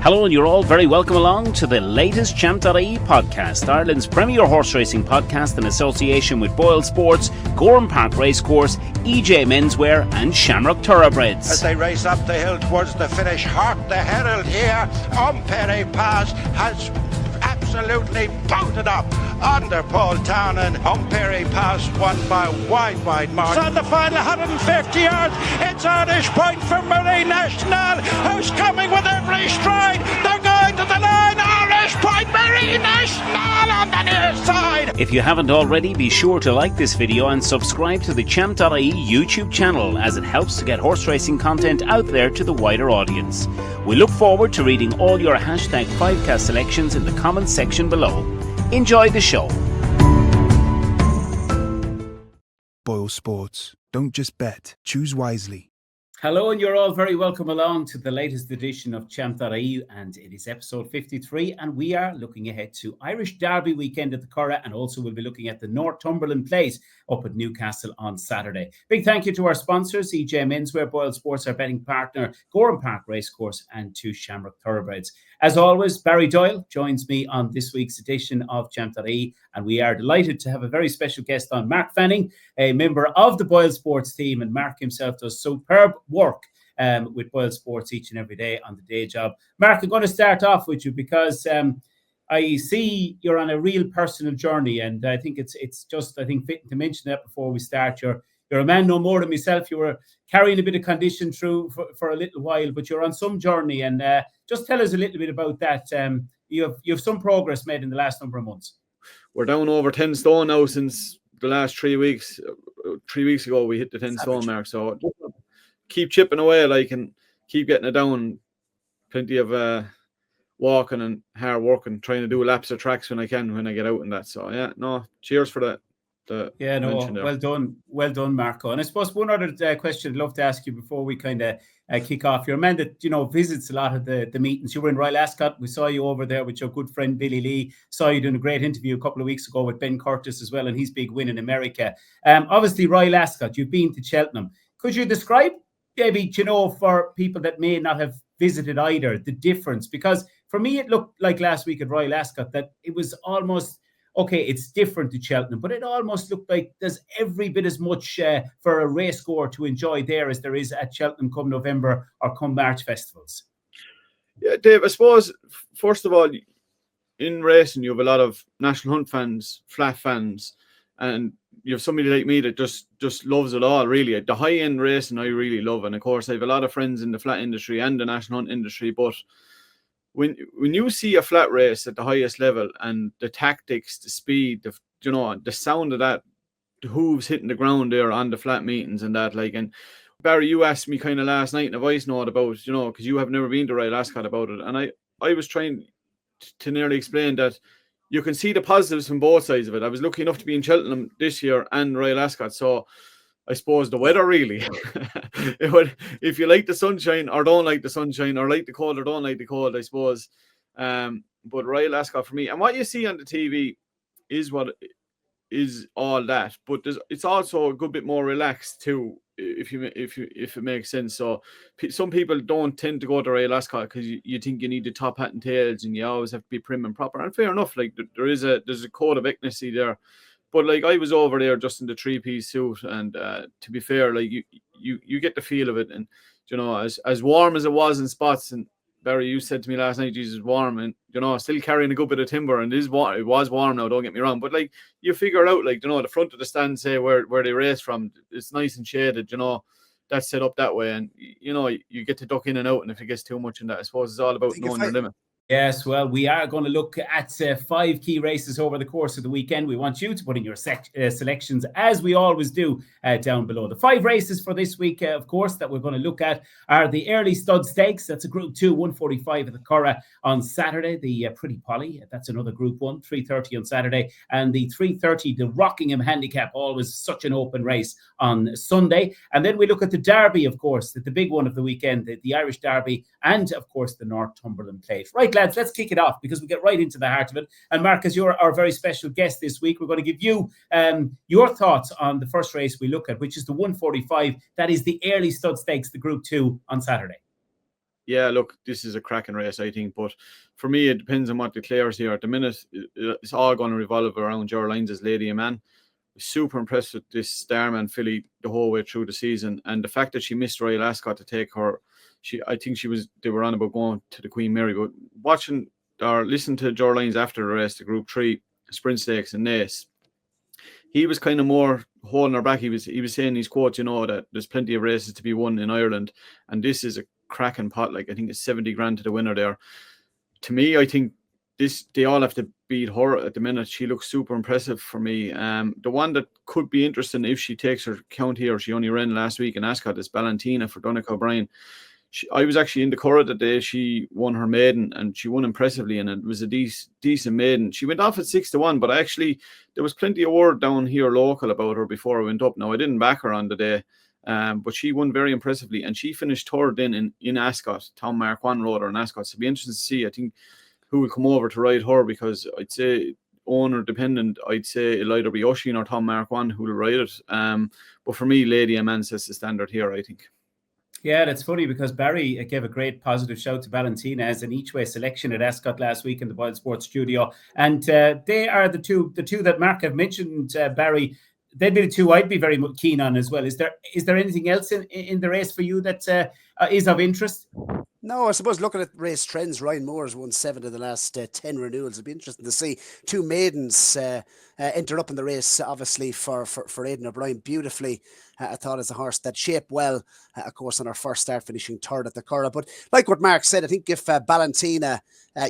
Hello, and you're all very welcome along to the latest Champ.ie podcast, Ireland's premier horse racing podcast in association with Boylesports, Gowran Park Racecourse, EJ Menswear and Shamrock Thoroughbreds. As they race up the hill towards the finish, Hart the Herald here on Perry Pass has absolutely bolted up under Paul Townend. On Perry Pass won by wide mark. On the final 150 yards, it's Irish point for Marie National, who's coming with every stride. They're going to the line. Irish point, Marie National on the near side. If you haven't already, be sure to like this video and subscribe to the Champ.ie YouTube channel, as it helps to get horse racing content out there to the wider audience. We look forward to reading all your hashtag 5cast selections in the comments section below. Enjoy the show. Boylesports. Don't just bet, choose wisely. Hello, and you're all very welcome along to the latest edition of Champ.ie, and it is episode 53, and we are looking ahead to Irish Derby weekend at the Curragh, and also we'll be looking at the Northumberland Plate up at Newcastle on Saturday. Big thank you to our sponsors, EJ Menswear, Boylesports, our betting partner, Gowran Park Racecourse, and to Shamrock Thoroughbreds. As always, Barry Doyle joins me on this week's edition of Champ.ie, and we are delighted to have a very special guest on, Mark Fanning, a member of the Boylesports team, and Mark himself does superb work with Boylesports each and every day on the day job. Mark, I'm going to start off with you because I see you're on a real personal journey, and I think it's just fitting to mention that before we start. You're a man no more than myself. You were carrying a bit of condition through for a little while, but you're on some journey, and just tell us a little bit about that. You have some progress made in the last number of months. We're down over 10 stone now since the last 3 weeks. 3 weeks ago, we hit the 10 stone mark. So keep chipping away, and keep getting it down. Plenty of walking and hard work, and trying to do laps of tracks when I can, when I get out and that. So yeah, no, cheers for that. Well done, Marco. And I suppose one other question I'd love to ask you before we kind of kick off. You're a man that visits a lot of the meetings. You were in Royal Ascot. We saw you over there with your good friend Billy Lee. Saw you doing a great interview a couple of weeks ago with Ben Curtis as well, and his big win in America. Obviously Royal Ascot. You've been to Cheltenham. Could you describe maybe for people that may not have visited either, the difference? Because for me it looked like last week at Royal Ascot that it was almost, okay, it's different to Cheltenham, but it almost looked like there's every bit as much for a race goer to enjoy there as there is at Cheltenham come November or come March festivals. Yeah, Dave, I suppose, first of all, in racing, you have a lot of National Hunt fans, flat fans, and you have somebody like me that just loves it all, really. The high-end racing I really love, and of course, I have a lot of friends in the flat industry and the National Hunt industry, but when you see a flat race at the highest level, and the tactics, the speed, the sound of that, the hooves hitting the ground there on the flat meetings and that, and Barry, you asked me kind of last night in a voice note about, because you have never been to Royal Ascot about it, and I was trying to nearly explain that you can see the positives from both sides of it. I was lucky enough to be in Cheltenham this year and Royal Ascot, so I suppose the weather really, if you like the sunshine or don't like the sunshine, or like the cold or don't like the cold, I suppose. But Royal Ascot for me, and what you see on the TV is what is all that, but it's also a good bit more relaxed too, if it makes sense. So some people don't tend to go to Royal Ascot because you think you need the top hat and tails, and you always have to be prim and proper. And fair enough, there's a code of equity there. But I was over there just in the 3-piece suit, and to be fair, you get the feel of it, and as warm as it was in spots. And Barry, you said to me last night, Jesus, warm, and still carrying a good bit of timber, and it was warm now. Don't get me wrong, but you figure out, the front of the stand, say where they race from, it's nice and shaded. That's set up that way, and you get to duck in and out, and if it gets too much in that, I suppose it's all about knowing your limit. Yes, well, we are going to look at 5 key races over the course of the weekend. We want you to put in your selections, as we always do, down below. The 5 races for this week, of course, that we're going to look at are the Airlie Stud Stakes. That's a Group 2, 145 at the Curragh on Saturday. The Pretty Polly, that's another Group 1, 3:30 on Saturday. And the 3:30, the Rockingham Handicap, always such an open race on Sunday. And then we look at the Derby, of course, the big one of the weekend, the Irish Derby, and, of course, the Northumberland Plate. Right, lads, let's kick it off, because we get right into the heart of it. And Marcus, you're our very special guest this week. We're going to give you your thoughts on the first race we look at, which is the 145. That is the Airlie Stud Stakes, the Group 2 on Saturday. yeah, look, this is a cracking race, I think. But for me, it depends on what declares here. At the minute, it's all going to revolve around Geraldines' Lady Man. Super impressed with this Starman filly the whole way through the season, and the fact that she missed Royal Ascot to take her, I think they were on about going to the Queen Mary. But watching or listening to Geraldines after the race, the Group 3 Sprint Stakes and Naas, he was kind of more holding her back. He was saying these quotes, that there's plenty of races to be won in Ireland, and this is a cracking pot. Like, I think it's 70 grand to the winner there. To me, I think they all have to beat her at the minute. She looks super impressive for me. The one that could be interesting if she takes her count here, she only ran last week in Ascot, is Ballantina for Donnacha O'Brien. I was actually in the Curragh the day she won her maiden, and she won impressively, and it was a decent maiden. She went off at 6-1, but there was plenty of word down here local about her before I went up. Now, I didn't back her on the day, but she won very impressively, and she finished third in Ascot. Tom Mark 1 rode her in Ascot, so it'll be interesting to see, I think, who will come over to ride her, because I'd say owner dependent, I'd say it'll either be Oisin or Tom Mark 1 who will ride it. But for me, Lady Aman sets the standard here, I think. Yeah, that's funny because Barry gave a great positive shout to Valentina as an each-way selection at Ascot last week in the Boylesports studio. And they are the two that Mark have mentioned, Barry. They'd be the two I'd be very keen on as well. Is there anything else in the race for you that is of interest? No, I suppose looking at race trends, Ryan Moore's won 7 of the last 10 renewals. It'd be interesting to see two maidens enter up in the race, obviously, for Aidan O'Brien. Beautifully, I thought, as a horse that shaped well, of course, on her first start, finishing third at the Curragh. But like what Mark said, I think if Ballantina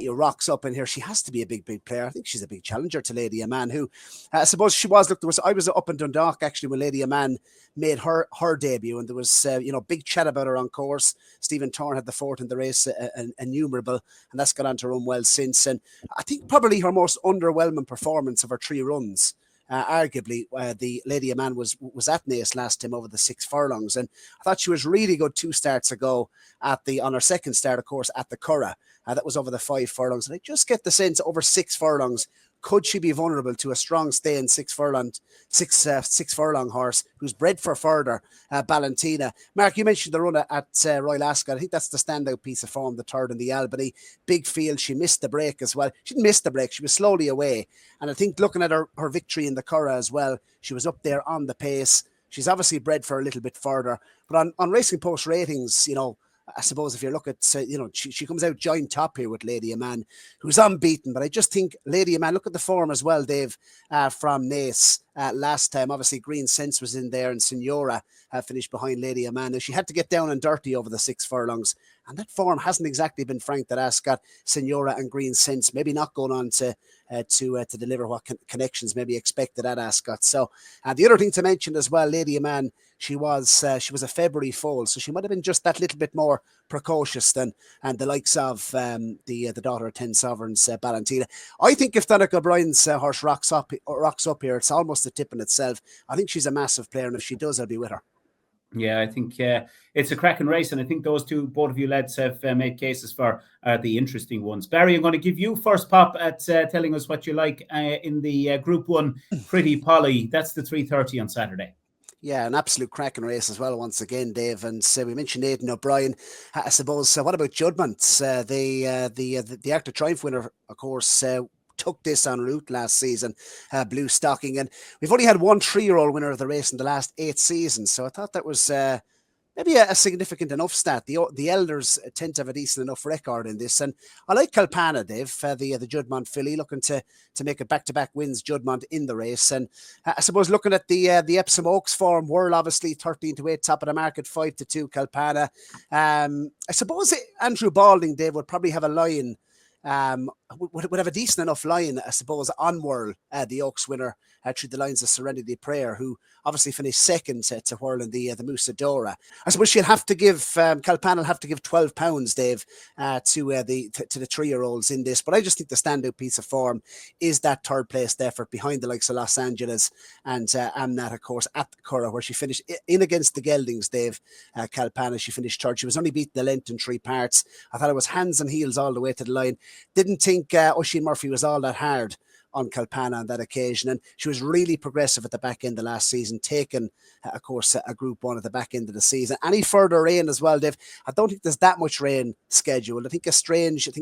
rocks up in here, she has to be a big player. I think she's a big challenger to Lady Aman, who I suppose she was. Look, I was up in Dundalk actually when Lady Aman made her debut, and there was big chat about her on course. Stephen Thorne had the fourth in the race, innumerable, and that's got on to run well since. And I think probably her most underwhelming performance of her 3 runs, arguably, the Lady Aman was at Naas last time over the 6 furlongs, and I thought she was really good 2 starts ago on her second start, of course, at the Curragh. That was over the 5 furlongs, and I just get the sense over 6 furlongs, could she be vulnerable to a strong stay in 6 furlong horse who's bred for further, Ballantina? Mark, you mentioned the run at Royal Ascot. I think that's the standout piece of form, the third in the Albany. Big field. She missed the break as well. She didn't miss the break. She was slowly away. And I think looking at her victory in the Curragh as well, she was up there on the pace. She's obviously bred for a little bit further. But on Racing Post ratings, I suppose if you look at, she comes out joint top here with Lady Aman, who's unbeaten. But I just think Lady Aman, look at the form as well, Dave, from Naas last time. Obviously, Green Sense was in there, and Signora finished behind Lady Aman. Now, she had to get down and dirty over the 6 furlongs, and that form hasn't exactly been franked at Ascot. Signora and Green Sense maybe not going on to deliver what connections maybe expected at Ascot. So the other thing to mention as well, Lady Aman, she was a February foal, so she might have been just that little bit more precocious than the likes of the daughter of 10 Sovereigns, Ballantina. I think if Donnacha O'Brien's horse rocks up here, it's almost a tip in itself. I think she's a massive player, and if she does, I'll be with her. Yeah, I think it's a cracking race, and I think both of you lads have made cases for the interesting ones. Barry, I'm going to give you first pop at telling us what you like in the Group 1 Pretty Polly. That's the 3:30 on Saturday. Yeah, an absolute cracking race as well, once again, Dave. And we mentioned Aidan O'Brien. I suppose, what about Judgment? The Arc de Triumph winner, of course, took this en route last season, Blue Stocking. And we've only had one 3-year-old winner of the race in the last 8 seasons. So I thought that was maybe a significant enough stat. The elders tend to have a decent enough record in this. And I like Kalpana, Dave, the Judmont filly, looking to make a back-to-back wins, Judmont in the race. And I suppose looking at the Epsom Oaks form, Whirl obviously 13-8, top of the market, 5-2, Kalpana. I suppose Andrew Balding, Dave, would probably have a line, would have a decent enough line, I suppose, on Whirl, the Oaks winner, through the lines of Serenity Prayer, who obviously finished second to Whirl in the Musadora. I suppose she'll have to give, Kalpana will have to give £12, Dave, to the 3-year-olds in this. But I just think the standout piece of form is that third place effort behind the likes of Los Angeles and Amnat, of course, at the Curragh, where she finished in against the Geldings, Dave. Kalpana, she finished third. She was only beaten the length in 3 parts. I thought it was hands and heels all the way to the line. Didn't think Oisin Murphy was all that hard on Kalpana on that occasion. And she was really progressive at the back end of last season, taking, of course, a Group 1 at the back end of the season. Any further rain as well, Dave? I don't think there's that much rain scheduled. I think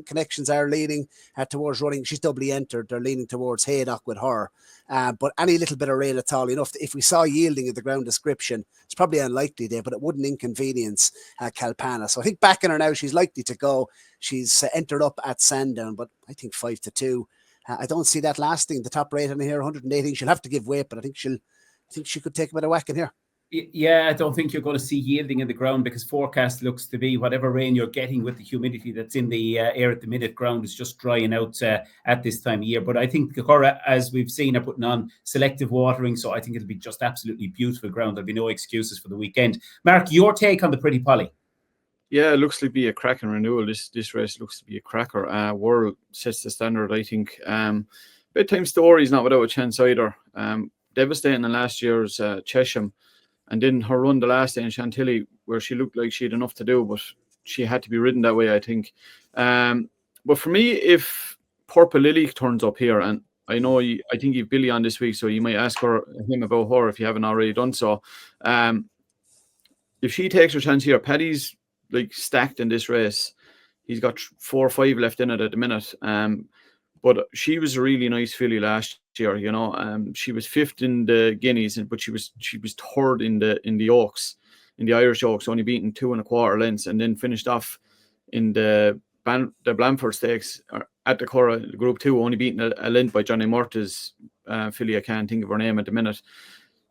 connections are leaning towards running. She's doubly entered. They're leaning towards Haydock with her. But any little bit of rain at all, if we saw yielding at the ground description, it's probably unlikely there, but it wouldn't inconvenience Kalpana. So I think backing her now, she's likely to go. She's entered up at Sandown, but I think 5-2. I don't see that lasting. The top rate in here, 118. She'll have to give weight, but I think she could take a bit of whack in here. Yeah, I don't think you're going to see yielding in the ground, because forecast looks to be whatever rain you're getting with the humidity that's in the air at the minute, ground is just drying out at this time of year. But I think the Curragh, as we've seen, are putting on selective watering, so I think it'll be just absolutely beautiful ground. There'll be no excuses for the weekend. Mark, your take on the Pretty Polly? Yeah, it looks to be a cracking renewal. This race looks to be a cracker. World sets the standard, I think. Bedtime Story's not without a chance either. Devastating in last year's Chesham. And then her run the last day in Chantilly, where she looked like she had enough to do, but she had to be ridden that way, I think. But for me, if Purple Lily turns up here, and I think you've Billy on this week, so you might ask him about her if you haven't already done so. If she takes her chance here, Paddy's like stacked in this race. He's got 4 or 5 left in it at the minute. But she was a really nice filly last year, She was 5th in the Guineas, but she was 3rd in the Oaks, in the Irish Oaks, only beaten 2 1/4 lengths, and then finished off in the Blandford Stakes at the Curragh Group 2, only beaten a length by Johnny Murtagh's filly. I can't think of her name at the minute.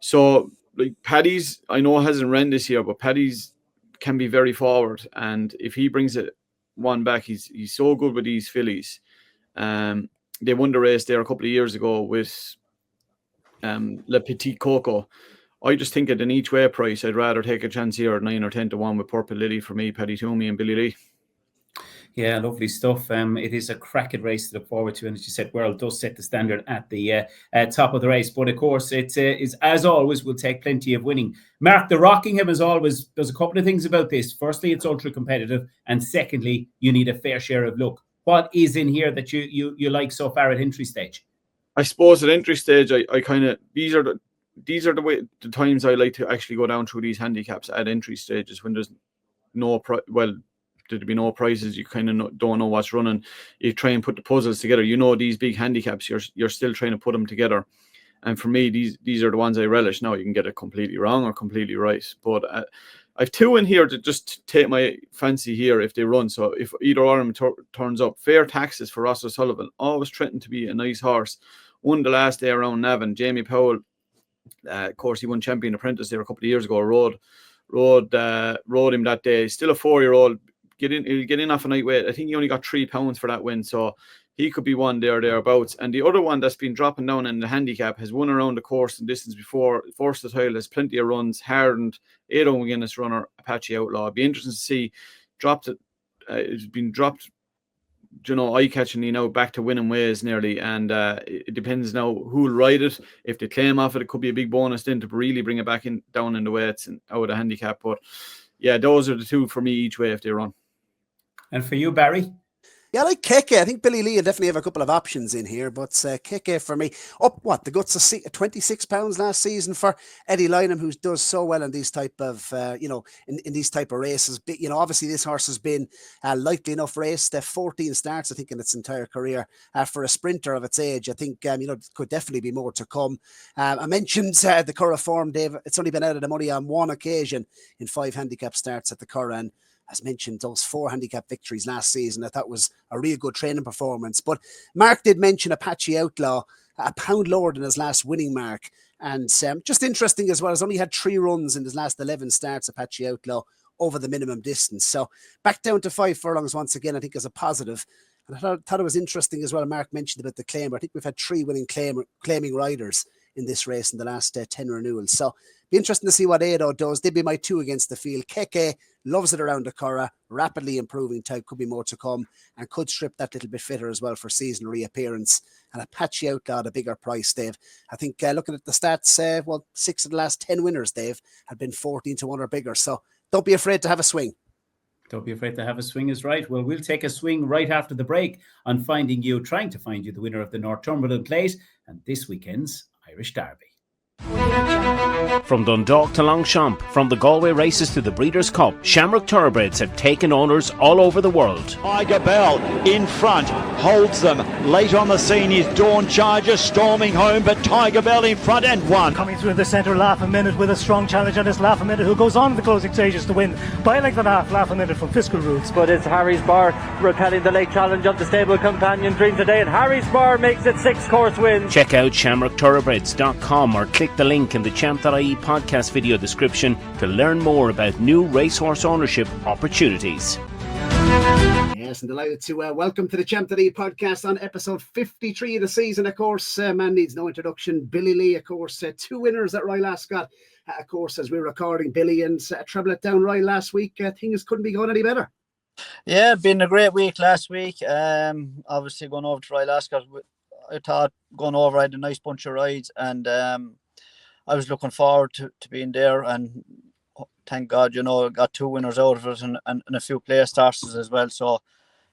So, like, Paddy's, I know hasn't ran this year, but Paddy's can be very forward, and if he brings it one back, he's so good with these fillies. They won the race there a couple of years ago with Le Petit Coco. I just think at an each way price, I'd rather take a chance here at 9 or 10-1 with Purple Lily for me, Paddy Toomey and Billy Lee. Yeah, lovely stuff. It is a cracking race to look forward to, and as you said, World does set the standard at the top of the race. But of course, it is, as always, will take plenty of winning. Mark, the Rockingham, as always, there's a couple of things about this. Firstly, it's ultra competitive, and secondly, you need a fair share of luck. What is in here that you like so far at entry stage? I suppose at entry stage, I kind of these are the times I like to actually go down through these handicaps at entry stages, when there's there'd be no prizes. You kind of don't know what's running. You try and put the puzzles together. These big handicaps, you're still trying to put them together. And for me, these are the ones I relish. Now you can get it completely wrong or completely right, but I've 2 in here to just take my fancy here if they run. So if either one of them turns up, Fair Taxes for Ross O'Sullivan, always threatened to be a nice horse. Won the last day around Navan. Jamie Powell, of course, he won Champion Apprentice there a couple of years ago. Rode him that day. Still a 4-year-old. He'll get in off a night weight. I think he only got £3 for that win, so he could be one thereabouts. And the other one that's been dropping down in the handicap has won around the course and distance before. Forced the Tile has plenty of runs. Hardened, Aidan McGuinness runner, Apache Outlaw. It'd be interesting to see. It's been dropped, eye-catchingly now back to winning ways nearly. And it depends now who'll ride it. If they claim off it, it could be a big bonus then to really bring it back down in the weights and out of the handicap. But yeah, those are the 2 for me each way if they run. And for you, Barry? Yeah, I like Keke. I think Billy Lee will definitely have a couple of options in here, but Keke for me, the guts of £26 last season for Eddie Lynham, who does so well in these type of, in these type of races. But, obviously this horse has been likely enough raced. 14 starts, I think, in its entire career. For a sprinter of its age, I think, could definitely be more to come. I mentioned the Curragh form, Dave. It's only been out of the money on 1 occasion in 5 handicap starts at the Curragh, and as mentioned, those 4 handicap victories last season, I thought was a real good training performance. But Mark did mention Apache Outlaw, a pound lower than his last winning mark. And just interesting as well, he's only had 3 runs in his last 11 starts, Apache Outlaw, over the minimum distance. So back down to 5 furlongs once again, I think is a positive. And I thought it was interesting as well, Mark mentioned about the claimer. I think we've had 3 winning claiming riders in this race in the last 10 renewals. So be interesting to see what Ado does. They'd be my 2 against the field. Keke loves it around the Curragh, rapidly improving type, could be more to come, and could strip that little bit fitter as well for season reappearance. And Apache Outlaw at a bigger price, Dave. I think looking at the stats, 6 of the last 10 winners, Dave, have been 14-1 or bigger. So don't be afraid to have a swing. Don't be afraid to have a swing is right. Well, we'll take a swing right after the break on trying to find you the winner of the Northumberland Plate and this weekend's Irish Derby. From Dundalk to Longchamp, from the Galway races to the Breeders' Cup, Shamrock Thoroughbreds have taken owners all over the world. Tiger Bell in front, holds them. Late on the scene is Dawn Charger storming home, but Tiger Bell in front and won. Coming through the centre, Laugh a Minute with a strong challenge, and it's Laugh a Minute who goes on in the closing stages to win by a length and a half. Laugh a Minute from Fiscal Roots. But it's Harry's Bar repelling the late challenge of the stable companion Dream Today, and Harry's Bar makes it 6-course wins. Check out ShamrockThoroughbreds.com or click the link in the Champ.ie podcast video description to learn more about new racehorse ownership opportunities. Yes, and delighted to welcome to the Champ.ie podcast on episode 53 of the season. Of course, man needs no introduction. Billy Lee, of course, 2 winners at Royal Ascot. Of course, as we're recording, Billy and treble it down Royal last week. Things couldn't be going any better. Yeah, been a great week last week. Obviously going over to Royal Ascot, I thought going over I had a nice bunch of rides, and I was looking forward to being there, and thank God, got 2 winners out of it and a few player starters as well. So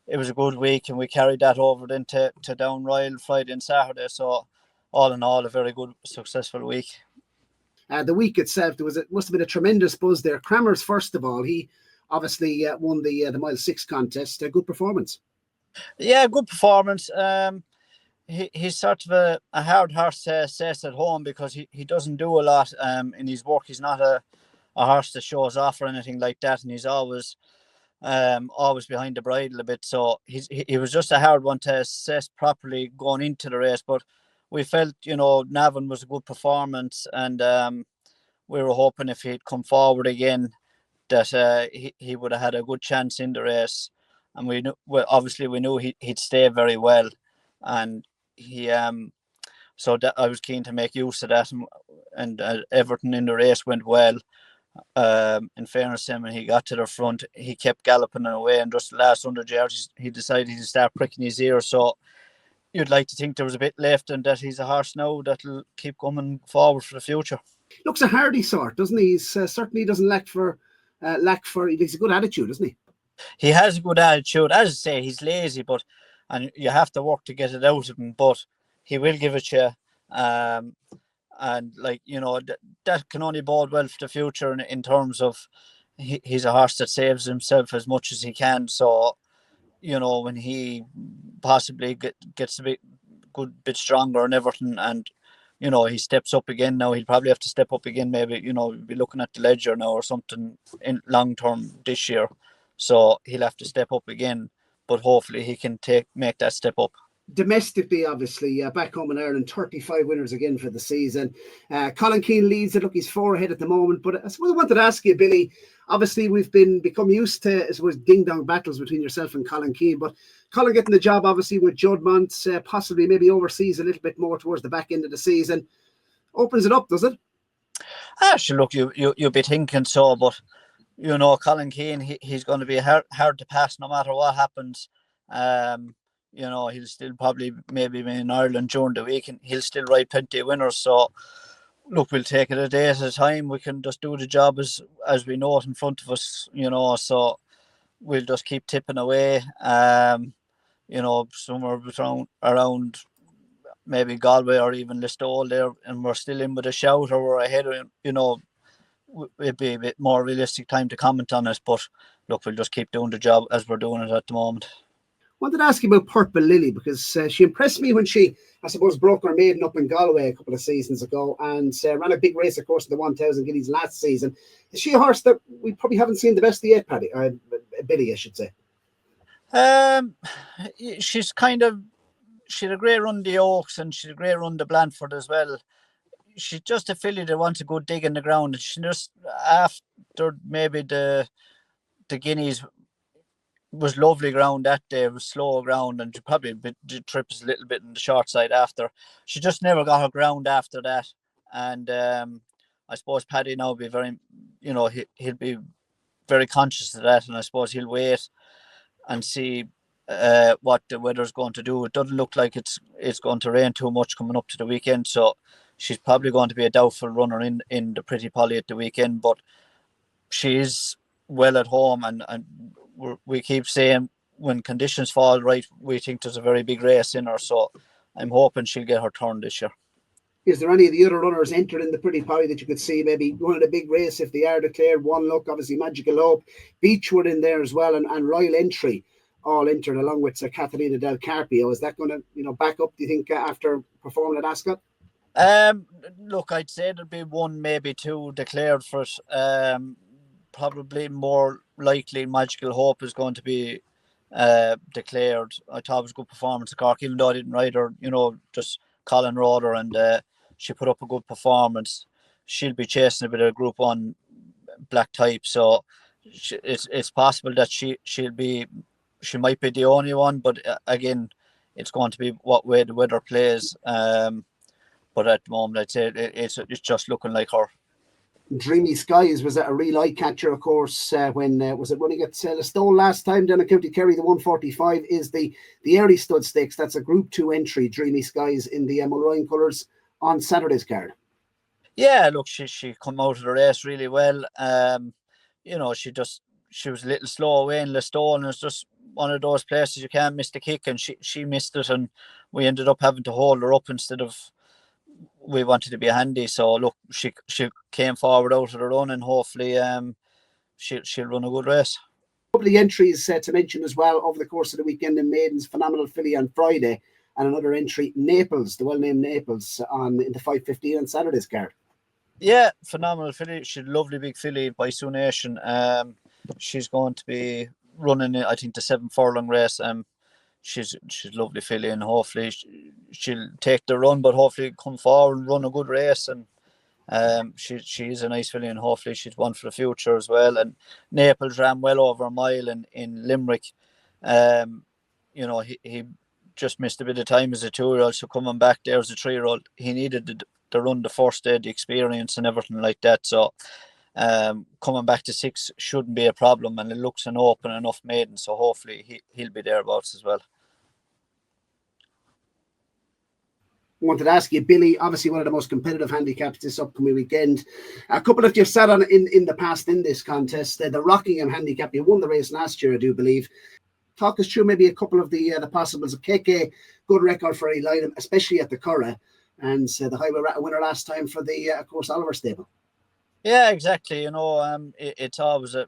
it was a good week, and we carried that over into Down Royal Friday and Saturday. So all in all, a very good, successful week. The week itself, must have been a tremendous buzz there. Crammers, first of all, he obviously won the Mile 6 contest. A good performance. Yeah, good performance. He's sort of a hard horse to assess at home because he doesn't do a lot in his work. He's not a horse that shows off or anything like that, and he's always behind the bridle a bit. So he was just a hard one to assess properly going into the race. But we felt, Navan was a good performance, and we were hoping if he'd come forward again that he would have had a good chance in the race. And we knew he'd stay very well, and he so that I was keen to make use of that, and Everton in the race went well. In fairness to him, when he got to the front, he kept galloping away, and just the last 100 yards he decided to start pricking his ears. So you'd like to think there was a bit left, and that he's a horse now that'll keep coming forward for the future. Looks a hardy sort, doesn't he? He's certainly doesn't lack for he's a good attitude, isn't he? He has a good attitude. As I say, he's lazy, and you have to work to get it out of him, but he will give it you. And that can only bode well for the future in terms of he's a horse that saves himself as much as he can. So, when he possibly gets a bit stronger in Everton, and he steps up again now, he'll probably have to step up again. Maybe be looking at the Ledger now or something in long term this year. So he'll have to step up again, but hopefully he can make that step up. Domestically, obviously, back home in Ireland, 35 winners again for the season. Colin Keane leads it. Look, he's 4 ahead at the moment. But I suppose I wanted to ask you, Billy, obviously we've become used to, I suppose, ding-dong battles between yourself and Colin Keane. But Colin getting the job, obviously, with Judmont, possibly maybe overseas a little bit more towards the back end of the season. Opens it up, does it? Actually, look, you'll be thinking so, but Colin Keane, he's going to be hard to pass no matter what happens. He'll still probably maybe be in Ireland during the week, and he'll still ride plenty of winners. So, look, we'll take it a day at a time. We can just do the job as we know it in front of us, so we'll just keep tipping away, somewhere around maybe Galway or even Listowel there, and we're still in with a shout or we're ahead of, it'd be a bit more realistic time to comment on it. But look, we'll just keep doing the job as we're doing it at the moment. I wanted to ask you about Purple Lily because she impressed me when she, I suppose, broke her maiden up in Galway a couple of seasons ago and ran a big race, of course, in the 1,000 guineas last season. Is she a horse that we probably haven't seen the best of yet, Paddy? Or Billy, I should say. She had a great run the Oaks and she had a great run the Blandford as well. She's just a filly that wants a good dig in the ground. And she just, after maybe the guineas, was lovely ground that day. It was slow ground, and she probably did trips a little bit on the short side after. She just never got her ground after that. And I suppose Paddy now will be very, he'll be very conscious of that, and I suppose he'll wait and see what the weather's going to do. It doesn't look like it's going to rain too much coming up to the weekend, so she's probably going to be a doubtful runner in the Pretty Polly at the weekend, but she is well at home and we keep saying when conditions fall right, we think there's a very big race in her. So I'm hoping she'll get her turn this year. Is there any of the other runners entered in the Pretty Pie that you could see maybe running a big race if they are declared? One Look, obviously Magical Hope, Beechwood in there as well, and Royal Entry all entered along with Catalina Del Carpio. Is that going to back up, do you think, after performing at Ascot? Look, I'd say there'll be one, maybe two declared for it. Probably more likely Magical Hope is going to be declared. I thought it was a good performance at Cork, even though I didn't ride her, just Colin rode her, and she put up a good performance. She'll be chasing a bit of Group 1 black type, so it's possible that she might be the only one, but again, it's going to be what way the weather plays. But at the moment, I'd say it's just looking like her. Dreamy Skies was a real eye catcher, of course, when was it running at Listowel last time down in County Kerry. The 145 is the Airlie Stud Stakes. That's a Group 2 entry, Dreamy Skies, in the Mulroy colours on Saturday's card. Yeah, look, she come out of the race really well. She was a little slow away in Listowel, and it's just one of those places you can't miss the kick, and she missed it, and we ended up having to hold her up instead of we wanted to be handy. So look, she came forward out of the run, and hopefully she'll run a good race. A couple of entries to mention as well over the course of the weekend in Maidens. Phenomenal filly on Friday, and another entry, Naples, the well-named Naples, in the 5:15 on Saturday's card. Yeah, phenomenal filly. She's a lovely big filly by Sioux Nation. She's going to be running, I think, the 7 furlong race. She's a lovely filly, and hopefully she'll take the run, but hopefully come forward and run a good race. And she is a nice filly, and hopefully she's one for the future as well. And Naples ran well over a mile in Limerick. He just missed a bit of time as a 2-year-old, so coming back there as a 3-year-old, he needed to run the first day, the experience and everything like that. So coming back to 6 shouldn't be a problem, and it looks an open enough maiden, so hopefully he'll be thereabouts as well. I wanted to ask you, Billy, obviously one of the most competitive handicaps this upcoming weekend. A couple that you've sat on in the past in this contest, the Rockingham Handicap. You won the race last year, I do believe. Talk us through maybe a couple of the possibles. Keke, good record for Eli, especially at the Curragh, and the highway winner last time for the, of course, Oliver stable. Yeah, exactly. It's always a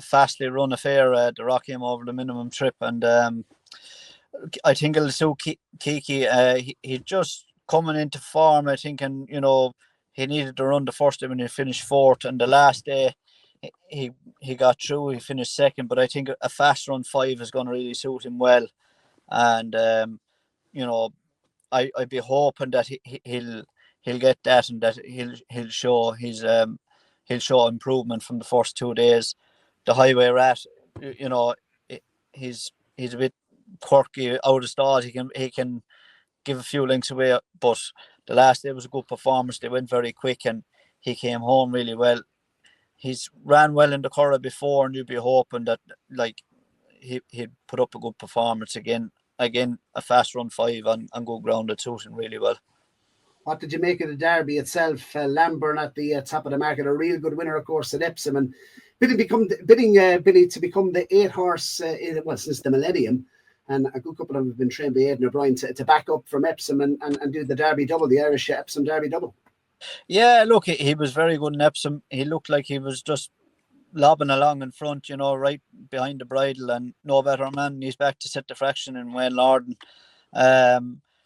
fastly run affair at the Rockingham over the minimum trip, and I think it'll suit Kiki. He's just coming into form, I think, and he needed to run the first day when he finished 4th, and the last day he got through. He finished 2nd, but I think a fast run 5 is going to really suit him well, and I'd be hoping that he'll get that, and that he'll show he'll show improvement from the first 2 days. The highway rat, he's a bit quirky out of start. He can give a few lengths away, but the last day was a good performance. They went very quick, and he came home really well. He's ran well in the Curragh before, and you'd be hoping that he'd put up a good performance again. Again, a fast run 5 on good ground that suits him really well. What did you make of the Derby itself? Lambourn at the top of the market, a real good winner, of course, at Epsom, and bidding Billy to become the 8-horse since the millennium, and a good couple of them have been trained by Aidan O'Brien to back up from Epsom and do the Derby double, the Irish Epsom Derby double. Yeah, look, he was very good in Epsom. He looked like he was just lobbing along in front, right behind the bridle, and no better man. He's back to set the fraction in Wayne Lorden.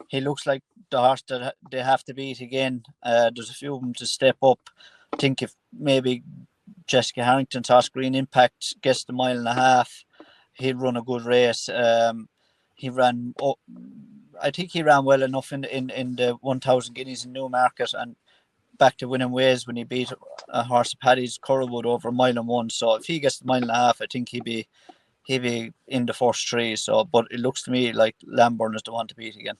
He looks like the horse that they have to beat again. There's a few of them to step up. I think if maybe Jessica Harrington's horse Green Impact gets the 1.5 miles, he'll run a good race. I think he ran well enough in the 1,000 guineas in Newmarket, and back to winning ways when he beat a horse of Paddy's Curragh over 1.1 miles. So if he gets the 1.5 miles, I think he'll be in the first 3. So, but it looks to me like Lambourn is the one to beat again.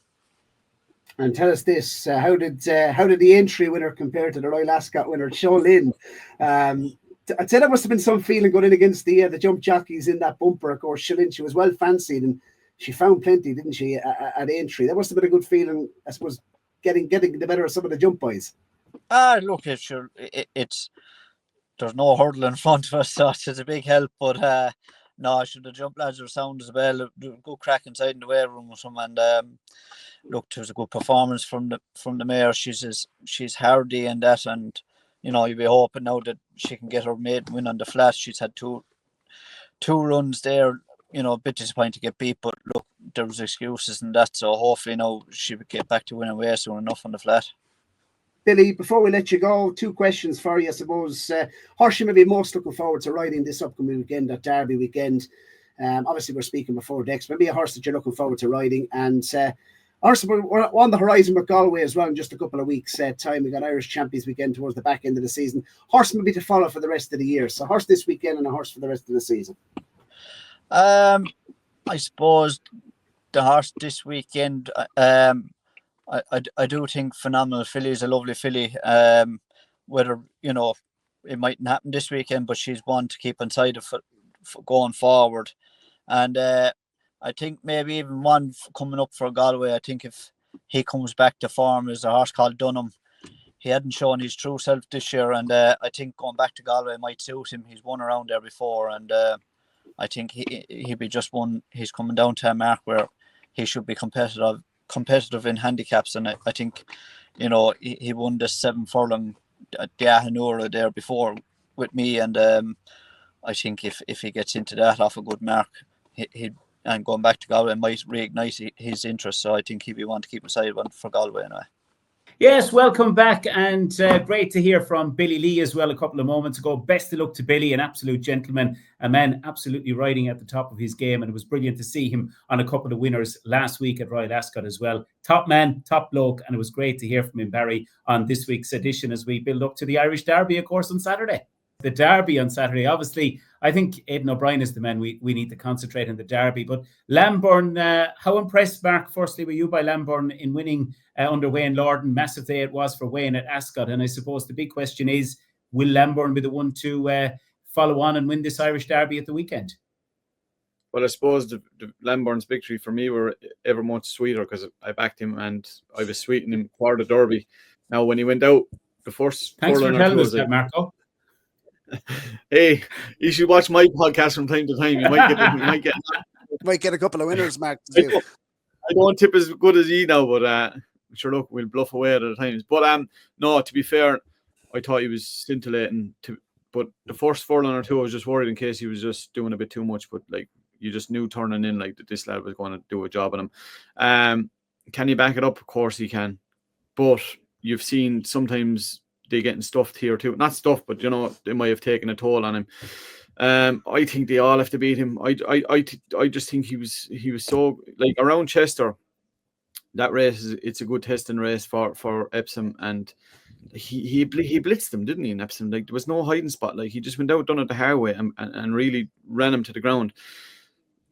And tell us this: how did the entry winner compare to the Royal Ascot winner, Sean Lynn? I'd say there must have been some feeling going in against the jump jockeys in that bumper. Of course, Sean Lynn, she was well fancied, and she found plenty, didn't she, at entry? That must have been a good feeling, I suppose, getting the better of some of the jump boys. Look, it's there's no hurdle in front of us, so it's a big help. But No, I should have jumped lads are sound as well. Good crack inside in the weigh room with him, and look, it was a good performance from the mare. She's hardy and that, and you'll be hoping now that she can get her maiden win on the flat. She's had two runs there. A bit disappointing to get beat, but look, there was excuses and that, so hopefully now she would get back to winning way soon enough on the flat. Billy, before we let you go, 2 questions for you, I suppose. Horse you may be most looking forward to riding this upcoming weekend at Derby weekend. Obviously, we're speaking before Dex. Maybe a horse that you're looking forward to riding. And horse, we're on the horizon with Galway as well in just a couple of weeks' time. We got Irish Champions weekend towards the back end of the season. Horse maybe to follow for the rest of the year. So horse this weekend and a horse for the rest of the season. I suppose the horse this weekend, I do think Phenomenal Filly is a lovely filly. Whether, it mightn't happen this weekend, but she's one to keep inside of going forward. And I think maybe even one coming up for Galway, I think if he comes back to form, is a horse called Dunham. He hadn't shown his true self this year, and I think going back to Galway might suit him. He's won around there before, and I think he'd be just one. He's coming down to a mark where he should be competitive in handicaps, and I think he won the 7 furlong at the Ahanura there before with me, and I think if he gets into that off a good mark, he and going back to Galway might reignite his interest. So I think he'd be one to keep aside one for Galway anyway. Yes, welcome back, and great to hear from Billy Lee as well a couple of moments ago. Best of luck to Billy, an absolute gentleman, a man absolutely riding at the top of his game, and it was brilliant to see him on a couple of winners last week at Royal Ascot as well. Top man, top bloke, and it was great to hear from him, Barry, on this week's edition as we build up to the Irish Derby, of course, on Saturday. The Derby on Saturday, obviously, I think Aidan O'Brien is the man we need to concentrate on the Derby. But Lambourn, how impressed, Mark, firstly, were you by Lambourn in winning under Wayne Lorden? Massive day it was for Wayne at Ascot. And I suppose the big question is, will Lambourn be the one to follow on and win this Irish Derby at the weekend? Well, I suppose the Lambourn's victory for me were ever much sweeter because I backed him and I was sweetening him for the Derby. Now, when he went out, the first... Thanks for telling us that, Marco. Hey, you should watch my podcast from time to time. You might get a couple of winners, Mark. I don't tip as good as you now, but sure, look, we'll bluff away at the times. But no, to be fair, I thought he was scintillating. But the first furlong or two, I was just worried in case he was just doing a bit too much. But like, you just knew turning in like that this lad was going to do a job on him. Can he back it up? Of course he can. But you've seen sometimes they getting stuffed here too. Not stuffed, but they might have taken a toll on him. I think they all have to beat him. I just think he was so like around Chester. That race it's a good testing race for Epsom, and he blitzed them, didn't he? In Epsom, like there was no hiding spot. Like he just went out, done it the hard way, and really ran him to the ground.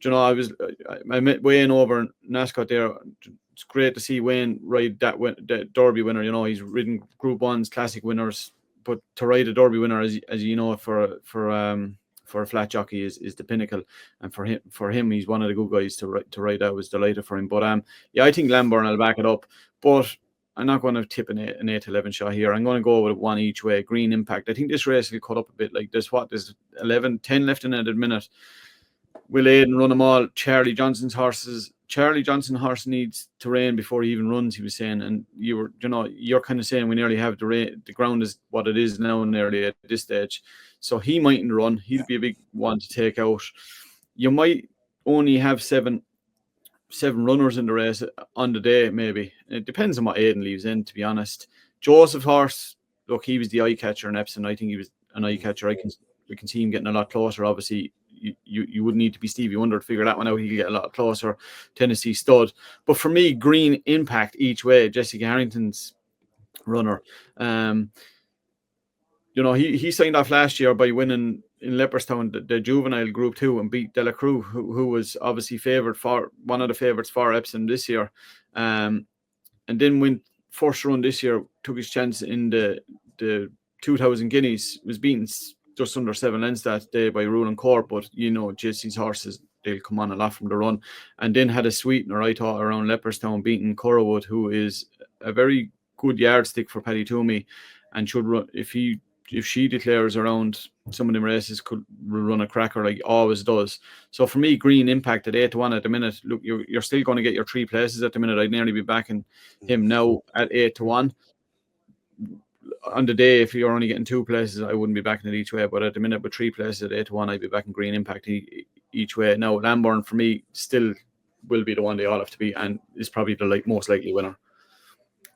I met Wayne over in Ascot there. It's great to see Wayne ride that Derby winner. He's ridden Group 1's classic winners, but to ride a Derby winner, as you know, for a flat jockey is the pinnacle. And for him, he's one of the good guys to ride. I was delighted for him. But I think Lambourn will back it up. But I'm not going to tip an 8-11 shot here. I'm going to go with one each way. Green Impact. I think this race will cut up a bit. Like there's 10 left in it at a minute. Will Aidan run them all? Charlie Johnson's horse needs to rain before he even runs, he was saying. And you're kind of saying we nearly have the ground is what it is now nearly at this stage. So he mightn't run. He'll be a big one to take out. You might only have seven runners in the race on the day, maybe. It depends on what Aidan leaves in, to be honest. Joseph horse, look, he was the eye catcher in Epsom. I think he was an eye catcher. We can see him getting a lot closer, obviously. You wouldn't need to be Stevie Wonder to figure that one out. He could get a lot closer. Tennessee Stud. But for me, Green Impact each way. Jessica Harrington's runner. He signed off last year by winning in Leopardstown the juvenile Group 2 and beat Delacruz, who was obviously one of the favourites for Epsom this year. And then went first run this year, took his chance in the 2,000 guineas, was beaten just under 7 lengths that day by Ruling Court, but Jesse's horses, they'll come on a lot from the run. And then had a sweetener, I thought, around Leopardstown, beating Curragh, who is a very good yardstick for Paddy Toomey, and should run. If he if she declares around some of them races, could run a cracker like always does. So for me, Green Impact at 8-1 at the minute. Look, you're still going to get your 3 places at the minute. I'd nearly be backing him now at 8-1. On the day, if you're only getting 2 places, I wouldn't be backing it each way. But at the minute, with 3 places at 8-1, I'd be backing Green Impact each way. Now, Lambourn for me still will be the one they all have to be, and is probably the most likely winner.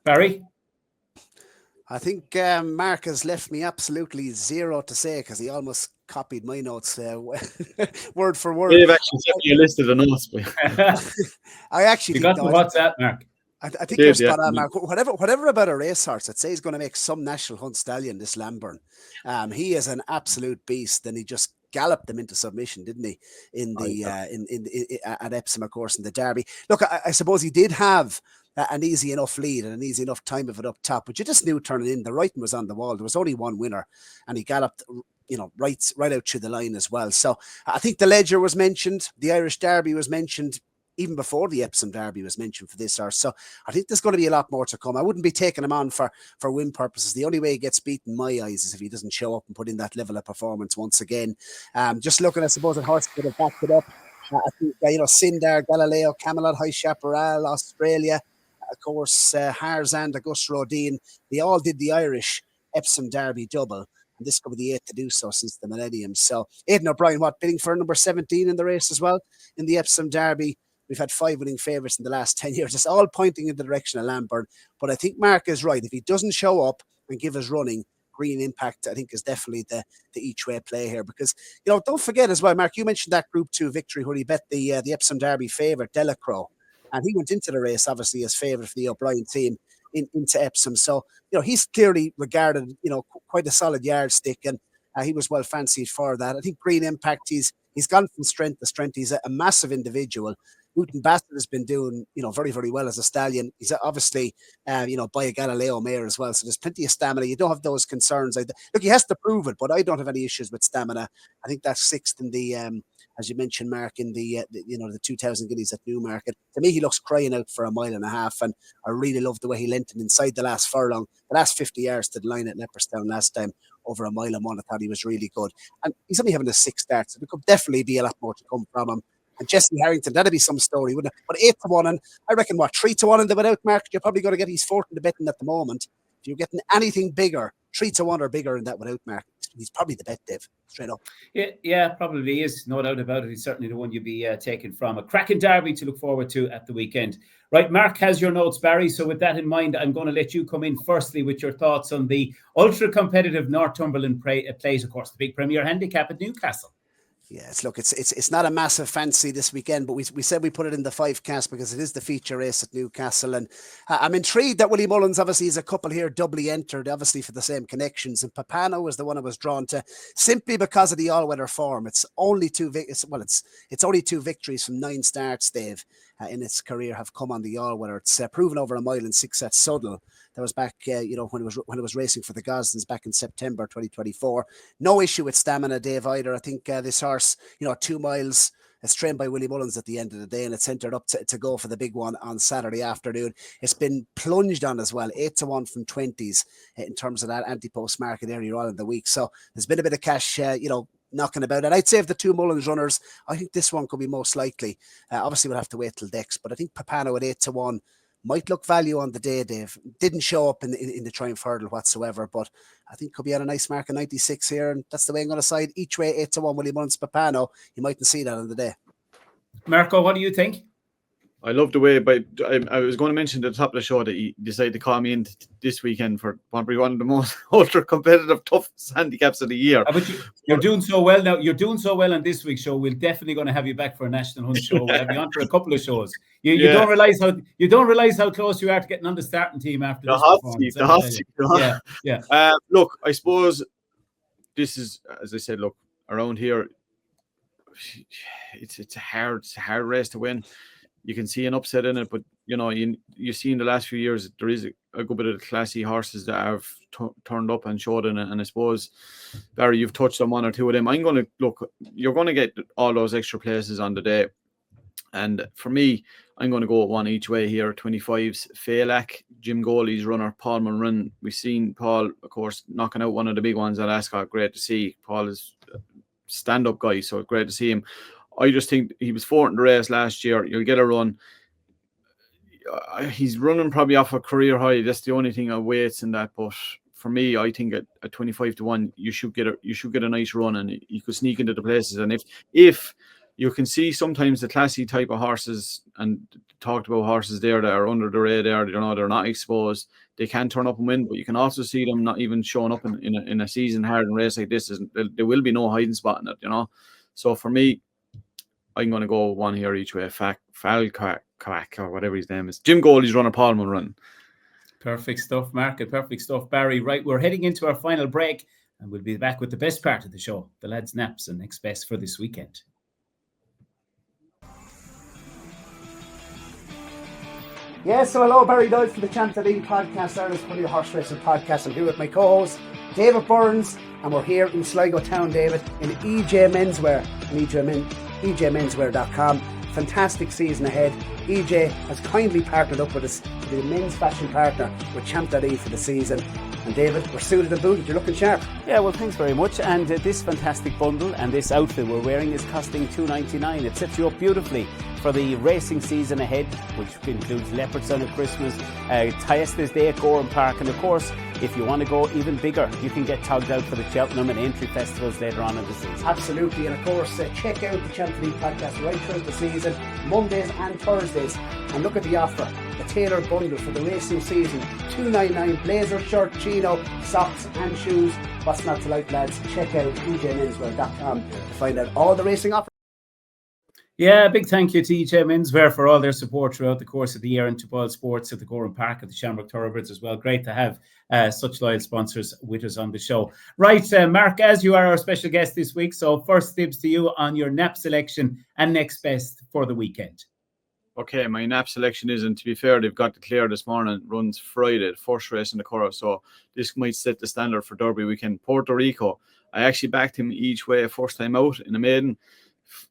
Barry? I think Mark has left me absolutely zero to say because he almost copied my notes word for word. They've actually sent me a list of the notes. I actually you got the WhatsApp, Mark. I think you're spot on, Mark. Whatever about a racehorse, I'd say he's going to make some national hunt stallion, this Lambourn. He is an absolute beast, and he just galloped them into submission, didn't he? In the at Epsom, of course, in the Derby. Look, I suppose he did have an easy enough lead and an easy enough time of it up top, but you just knew turning in, the writing was on the wall. There was only one winner, and he galloped, right out to the line as well. So I think the Ledger was mentioned, the Irish Derby was mentioned, even before the Epsom Derby was mentioned for this horse. So I think there's going to be a lot more to come. I wouldn't be taking him on for win purposes. The only way he gets beaten in my eyes is if he doesn't show up and put in that level of performance once again. Just looking, I suppose, at horses that have backed it up. I think, Sindar, Galileo, Camelot, High Chaparral, Australia, of course, Harzand, Auguste Rodin, they all did the Irish Epsom Derby double. And this could be the 8th to do so since the millennium. So Aidan O'Brien, bidding for number 17 in the race as well in the Epsom Derby. We've had 5 winning favourites in the last 10 years. It's all pointing in the direction of Lambourn. But I think Mark is right. If he doesn't show up and give us running, Green Impact, I think, is definitely the each-way play here. Because, don't forget as well, Mark, you mentioned that Group 2 victory where he bet the Epsom Derby favourite, Delacroix. And he went into the race, obviously, as favourite for the O'Brien team into Epsom. So, he's clearly regarded, quite a solid yardstick. And he was well fancied for that. I think Green Impact, he's gone from strength to strength. He's a massive individual. Wooten Bastard has been doing, very, very well as a stallion. He's obviously, by a Galileo mare as well. So there's plenty of stamina. You don't have those concerns. Look, he has to prove it, but I don't have any issues with stamina. I think that's 6th in the, as you mentioned, Mark, in the 2,000 guineas at Newmarket. To me, he looks crying out for 1.5 miles. And I really love the way he lent it inside the last furlong, the last 50 yards to the line at Leopardstown last time, over 1 mile and 1. I thought he was really good. And he's only having a 6 start, so there could definitely be a lot more to come from him. And Jesse Harrington, that'd be some story, wouldn't it? But 8-1, and I reckon 3-1 in the without, Mark. You're probably going to get his 4th in the betting at the moment. If you're getting anything bigger, 3-1 or bigger in that without, Mark, he's probably the bet, Dave, straight up. Yeah, probably is. No doubt about it. He's certainly the one you'd be taking from. A cracking derby to look forward to at the weekend. Right, Mark has your notes, Barry. So with that in mind, I'm going to let you come in firstly with your thoughts on the ultra-competitive Northumberland Plate, of course, the big Premier Handicap at Newcastle. Yes, look, it's not a massive fancy this weekend, but we said we put it in the 5 cast because it is the feature race at Newcastle. And I'm intrigued that Willie Mullins, obviously, is a couple here doubly entered, obviously for the same connections. And Papano was the one I was drawn to simply because of the all-weather form. It's only 2 it's only 2 victories from 9 starts, Dave, in its career have come on the all-weather. It's proven over 1 mile and 6 at Suddle. That was back, when it was racing for the Gosdens back in September 2024. No issue with stamina, Dave, either. I think this horse, 2 miles, it's trained by Willie Mullins at the end of the day, and it's entered up to go for the big one on Saturday afternoon. It's been plunged on as well, 8-1 from 20s in terms of that AntePost market earlier on in the week. So there's been a bit of cash, knocking about. And I'd say of the 2 Mullins runners, I think this one could be most likely. Obviously, we'll have to wait till Dex, but I think Papano at 8-1 might look value on the day, Dave. Didn't show up in the Triumph Hurdle whatsoever, but I think could be on a nice mark of 96 here, and that's the way I'm going to side. Each way, 8-1, Willie Mullins, Papano. You mightn't see that on the day. Marco, what do you think? I love the way, but I was going to mention at the top of the show that he decided to call me in this weekend for probably one of the most ultra-competitive, toughest handicaps of the year. But you're doing so well now. You're doing so well on this week's show. We're definitely going to have you back for a National Hunt show. We'll have you on for a couple of shows. You don't realize how close you are to getting on the starting team after this performance. The hot seat. Yeah. Look, I suppose this is, as I said, look, around here, it's a hard race to win. You can see an upset in it, but you see in the last few years there is a good bit of classy horses that have turned up and showed in it. And I suppose, Barry, you've touched on 1 or 2 of them. You're going to get all those extra places on the day. And for me, I'm going to go one each way here. 25s, Phelan, Jim Goley's runner, Paul Munrin. We've seen Paul, of course, knocking out one of the big ones at Ascot. Great to see. Paul is a stand-up guy, so great to see him. I just think he was fourth in the race last year. You'll get a run. He's running probably off a career high. That's the only thing I weights in that. But for me, I think at 25-1, you should get a nice run, and you could sneak into the places. And if you can see sometimes the classy type of horses, and talked about horses there that are under the radar, they're not exposed. They can turn up and win, but you can also see them not even showing up in a season hardened race like this. There will be no hiding spot in it, So for me, I'm going to go one here each way. Falquack or whatever his name is. Jim Goley's runner, Paul Munrin. Perfect stuff, Mark. Perfect stuff, Barry. Right, we're heading into our final break, and we'll be back with the best part of the show, the lads' naps and next best for this weekend. Yes, so hello, Barry Doyle from the Champ.ie podcast, Ireland's Pony Horse Racing podcast. I'm here with my co-host, David Byrnes, and we're here in Sligo Town, David, in EJ Menswear, and EJMenswear.com. Fantastic season ahead. EJ has kindly partnered up with us to be a men's fashion partner with Champ.ie for the season. And David, we're suited and booted. You're looking sharp. Yeah, well, thanks very much. And this fantastic bundle and this outfit we're wearing is costing $2.99. It sets you up beautifully for the racing season ahead, which includes Leopardstown at Christmas, Thyestes Day at Gowran Park, and of course, if you want to go even bigger, you can get togged out for the Cheltenham and Entry festivals later on in the season. Absolutely, and of course, check out the Champ.ie podcast right throughout the season, Mondays and Thursdays, and look at the offer, the tailored bundle for the racing season, $2.99, blazer, shirt, chino, socks and shoes. What's not to like, lads? Check out EJMenswear.com to find out all the racing offers. Yeah, a big thank you to EJ Menswear for all their support throughout the course of the year, and to Boylesports at the Gowran Park at the Shamrock Thoroughbreds as well. Great to have such loyal sponsors with us on the show. Right, Mark, as you are our special guest this week, so first dibs to you on your nap selection and next best for the weekend. Okay, my nap selection is, and to be fair, they've got declared this morning, runs Friday, the first race in the Curragh, so this might set the standard for Derby weekend. Puerto Rico, I actually backed him each way first time out in a maiden.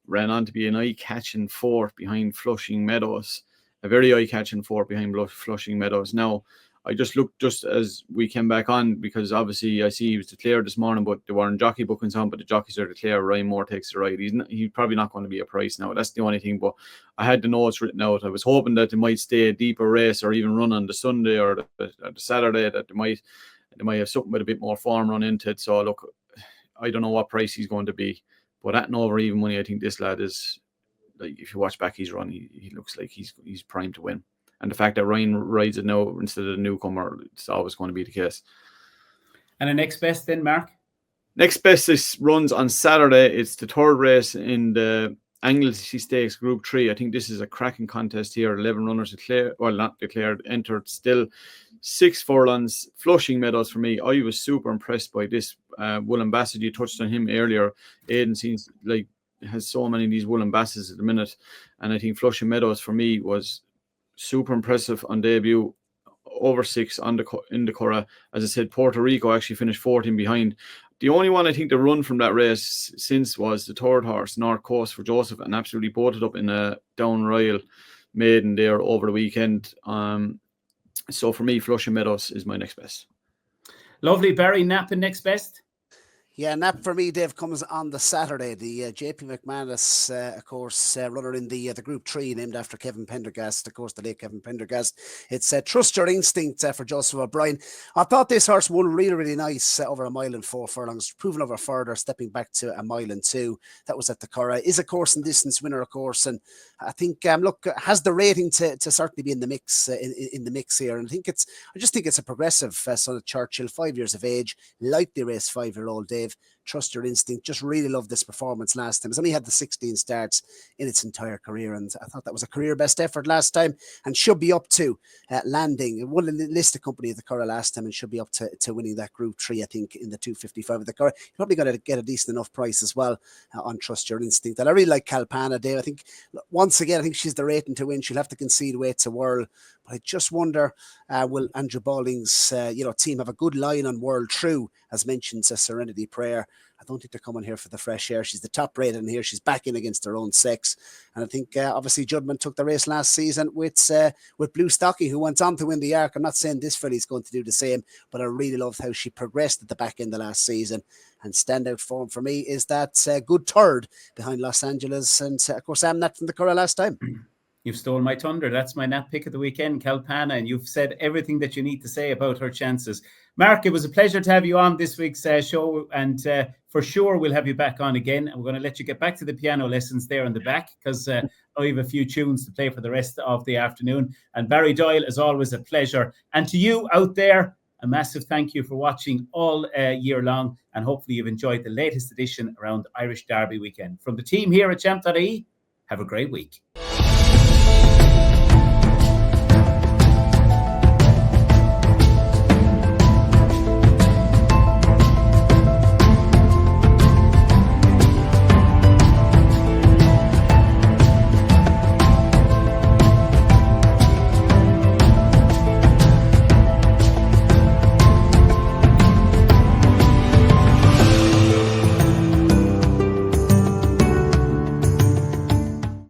Ran on to be an eye-catching fourth behind Flushing Meadows. A very eye-catching fourth behind Flushing Meadows. Now, I just looked just as we came back on, because obviously I see he was declared this morning, but they weren't jockey bookings on, but the jockeys are declared. Ryan Moore takes the ride. He's probably not going to be a price now. That's the only thing, but I had the notes written out. I was hoping that they might stay a deeper race or even run on the Sunday or the Saturday, that they might have something with a bit more form run into it. So, look, I don't know what price he's going to be. But at no over even money, I think this lad is, like, if you watch back his run, he looks like he's primed to win. And the fact that Ryan rides it now instead of the newcomer, it's always going to be the case. And the next best then, Mark? Next best this runs on Saturday. It's the third race in the Anglesey Stakes Group 3. I think this is a cracking contest here. 11 runners entered still. 6 furlongs, Flushing Meadows for me. I was super impressed by this Woolen Bassett. You touched on him earlier. Aidan seems like has so many of these Woolen Bassets at the minute, and I think Flushing Meadows for me was super impressive on debut. Over 6 in the Curragh. As I said, Puerto Rico actually finished 14 behind. The only one I think to run from that race since was the third horse, North Coast for Joseph, and absolutely bolted up in a down Royal maiden there over the weekend. So for me, Flushing Meadows is my next best. Lovely. Barry, nap and next best? Yeah, nap for me, Dave, comes on the Saturday. The JP McManus, of course, runner in the Group 3, named after Kevin Pendergast, of course, the late Kevin Pendergast. It's Trust Your Instinct for Joseph O'Brien. I thought this horse won really, really nice over a mile and 4 furlongs, proven over further, stepping back to a mile and 2. That was at the Curragh. Is a course and distance winner, of course, and I think look, has the rating to certainly be in the mix in the mix here. And I just think it's a progressive son of Churchill, 5 years of age, lightly raced 5-year-old Dave. Trust Your Instinct. Just really loved this performance last time. It's only had the 16 starts in its entire career, and I thought that was a career best effort last time, and should be up to landing. It won a listed company at the Curragh last time, and should be up to winning that Group 3, I think, in the 255 of the Curragh. You're probably going to get a decent enough price as well on Trust Your Instinct. And I really like Kalpana, Dave. I think, once again, I think she's the rating to win. She'll have to concede weight to Whirl. But I just wonder, will Andrew Balling's team have a good line on Whirl True, as mentioned, Serenity Prayer. I don't think they're coming here for the fresh air. She's the top rated in here. She's back in against her own sex. And I think obviously Judman took the race last season with Blue Stocky, who went on to win the Arc. I'm not saying this filly's going to do the same, but I really loved how she progressed at the back end of last season. And standout form for me is that good third behind Los Angeles. And of course, I'm not from the Curragh last time. You've stolen my thunder. That's my nap pick of the weekend, Kalpana, and you've said everything that you need to say about her chances. Mark, it was a pleasure to have you on this week's show, and for sure we'll have you back on again. And we're going to let you get back to the piano lessons there in the back, because I have a few tunes to play for the rest of the afternoon. And Barry Doyle, as always, a pleasure. And to you out there, a massive thank you for watching all year long, and hopefully you've enjoyed the latest edition around Irish Derby weekend. From the team here at Champ.ie, have a great week.